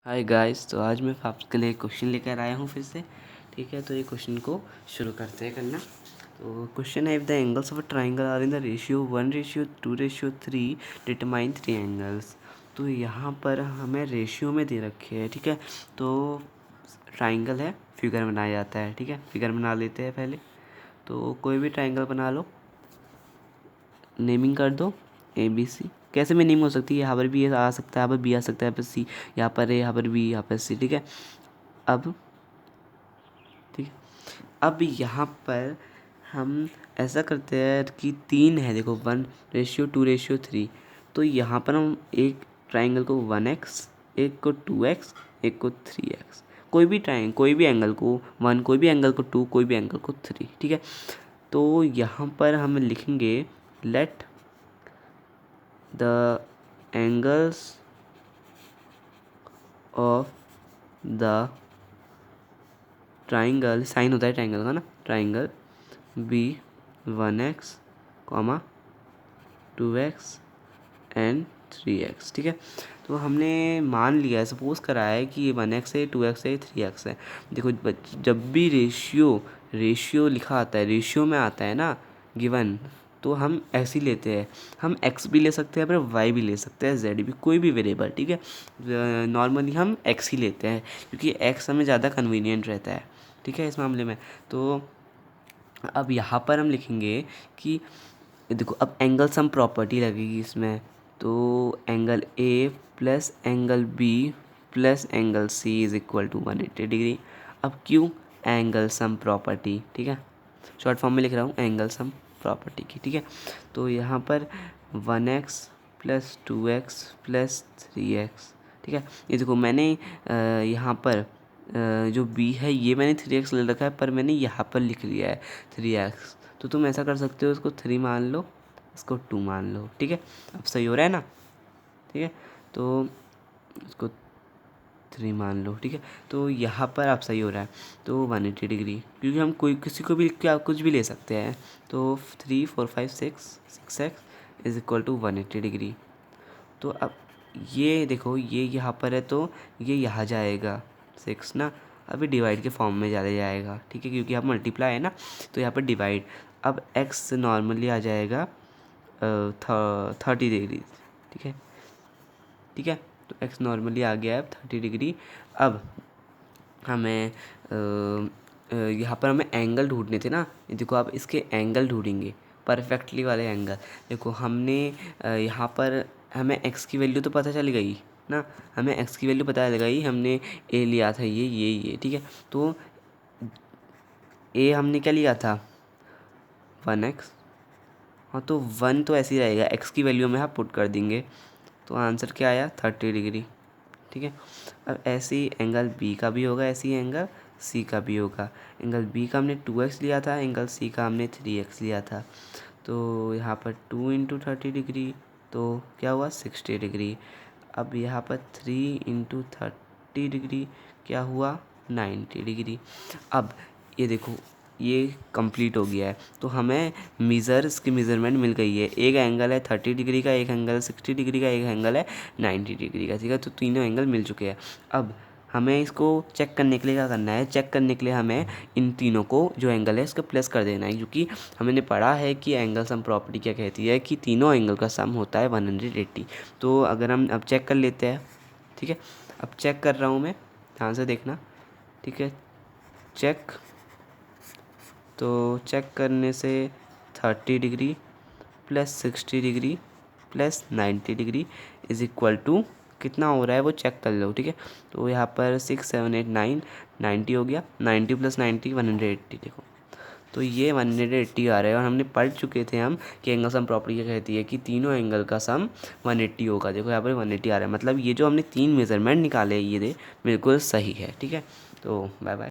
Hi guys, तो आज मैं आपके लिए क्वेश्चन लेकर आया हूँ फिर से। ठीक है, तो ये क्वेश्चन को शुरू करते हैं करना। तो क्वेश्चन है, if the angles of a triangle are in the ratio 1:2:3 determine 3 angles. तो यहाँ पर हमें रेशियो में दे रखे हैं। ठीक है, तो ट्राइंगल है, फिगर बनाया जाता है। ठीक है, फिगर बना लेते हैं पहले। तो कोई भी ट्राइंगल बना लो, नेमिंग कर दो ABC। कैसे में नेम हो सकती है, यहाँ पर भी आ सकता है, यहाँ पर B आ सकता है, यहाँ पर C, यहाँ पर A, यहाँ पर B, यहाँ पर C। ठीक है, अब ठीक है, अब यहाँ पर हम ऐसा करते हैं कि 3 है, देखो 1:2:3। तो यहाँ पर हम एक ट्राइंगल को 1x, एक को 2x, एक को 3x, कोई भी एंगल को 1, कोई भी एंगल को 2, कोई भी एंगल को 3। ठीक है, तो यहाँ पर हम लिखेंगे let the angles of the triangle, साइन होता है ट्राइंगल का ना, triangle B 1x, 2x and 3x। ठीक है, तो हमने मान लिया है, सपोज करा है कि ये 1x है, 2x है, 3x है। देखो जब भी रेशियो लिखा आता है, रेशियो में आता है ना गिवन, तो हम ऐसे ही लेते हैं। हम x भी ले सकते हैं, पर y भी ले सकते हैं, z भी, कोई भी वेरिएबल। ठीक है, नॉर्मली हम x ही लेते हैं क्योंकि x हमें ज़्यादा कन्वीनियंट रहता है। ठीक है, इस मामले में तो अब यहाँ पर हम लिखेंगे कि देखो, अब एंगल सम प्रॉपर्टी लगेगी इसमें। तो angle A plus angle B plus angle C is equal to 180 degree. अब क्यों एंगल सम प्रॉपर्टी, ठीक है, शॉर्ट फॉर्म में लिख रहा हूँ एंगल सम प्रॉपर्टी की। ठीक है, तो यहाँ पर 1x plus 2x plus 3x। ठीक है, ये देखो मैंने यहाँ पर जो B है ये मैंने 3x ले रखा है, पर मैंने यहाँ पर लिख लिया है 3x। तो तुम ऐसा कर सकते हो, इसको 3 मान लो, इसको 2 मान लो। ठीक है, अब सही हो रहा है ना। ठीक है, तो इसको 3 मान लो। ठीक है, तो यहाँ पर आप सही हो रहा है, तो 180 डिग्री, क्योंकि हम किसी को भी क्या कुछ भी ले सकते हैं। तो 3 4 5 6x is equal to 180 degree. तो अब ये देखो, ये यहाँ पर है, तो ये यहाँ जाएगा 6 ना, अभी डिवाइड के फॉर्म में ज़्यादा जाएगा। ठीक है, क्योंकि यहाँ मल्टीप्लाई है ना, तो यहाँ पर डिवाइड। अब x नॉर्मली आ जाएगा 30 डिग्री। ठीक है, ठीक है, तो x नॉर्मली आ गया है 30 डिग्री। अब हमें यहाँ पर हमें एंगल ढूंढने थे ना। देखो, आप इसके एंगल ढूंढेंगे, परफेक्टली वाले एंगल। देखो हमने यहाँ पर हमें x की वैल्यू तो पता चल गई ना, हमें x की वैल्यू पता चल गई, हमने a लिया था ये। ठीक है, तो a हमने क्या लिया था 1x। हाँ, तो 1 तो ऐसे ही रहेगा, x की वैल्यू में आप पुट कर देंगे, तो आंसर क्या आया 30 डिग्री। ठीक है, अब ऐसे ही एंगल B का भी होगा, ऐसे ही एंगल C का भी होगा। एंगल B का हमने 2x लिया था, एंगल C का हमने 3x लिया था। तो यहाँ पर 2 × 30 डिग्री, तो क्या हुआ 60 डिग्री। अब यहाँ पर 3 × 30 डिग्री क्या हुआ 90 डिग्री। अब ये देखो, ये कंप्लीट हो गया है, तो हमें इसकी मेज़रमेंट मिल गई है। एक एंगल है 30 डिग्री का, एक एंगल 60 डिग्री का, एक एंगल है 90 डिग्री का। ठीक है, तो तीनों एंगल मिल चुके हैं। अब हमें इसको चेक करने के लिए क्या करना है, चेक करने के लिए हमें इन तीनों को जो एंगल है इसको प्लस कर देना है, क्योंकि हमने पढ़ा है कि एंगल सम प्रॉपर्टी क्या कहती है कि तीनों एंगल का सम होता है 180। तो अगर हम अब चेक कर लेते हैं। ठीक है, अब चेक कर रहा हूँ मैं, ध्यान से देखना। ठीक है, चेक, तो चेक करने से 30 degree plus 60 degree plus 90 degree is equal to कितना हो रहा है वो चेक कर लो। ठीक है, तो यहाँ पर 6 7 8 9 90 हो गया, 90 प्लस 90 180। देखो, तो ये 180 आ रहा है, और हमने पढ़ चुके थे हम कि एंगल सम प्रॉपर्टी क्या कहती है कि तीनों एंगल का सम 180 होगा। देखो यहाँ पर 180 आ रहा है, मतलब ये जो हमने 3 मेज़रमेंट निकाले ये बिल्कुल सही है। ठीक है, तो बाय बाय।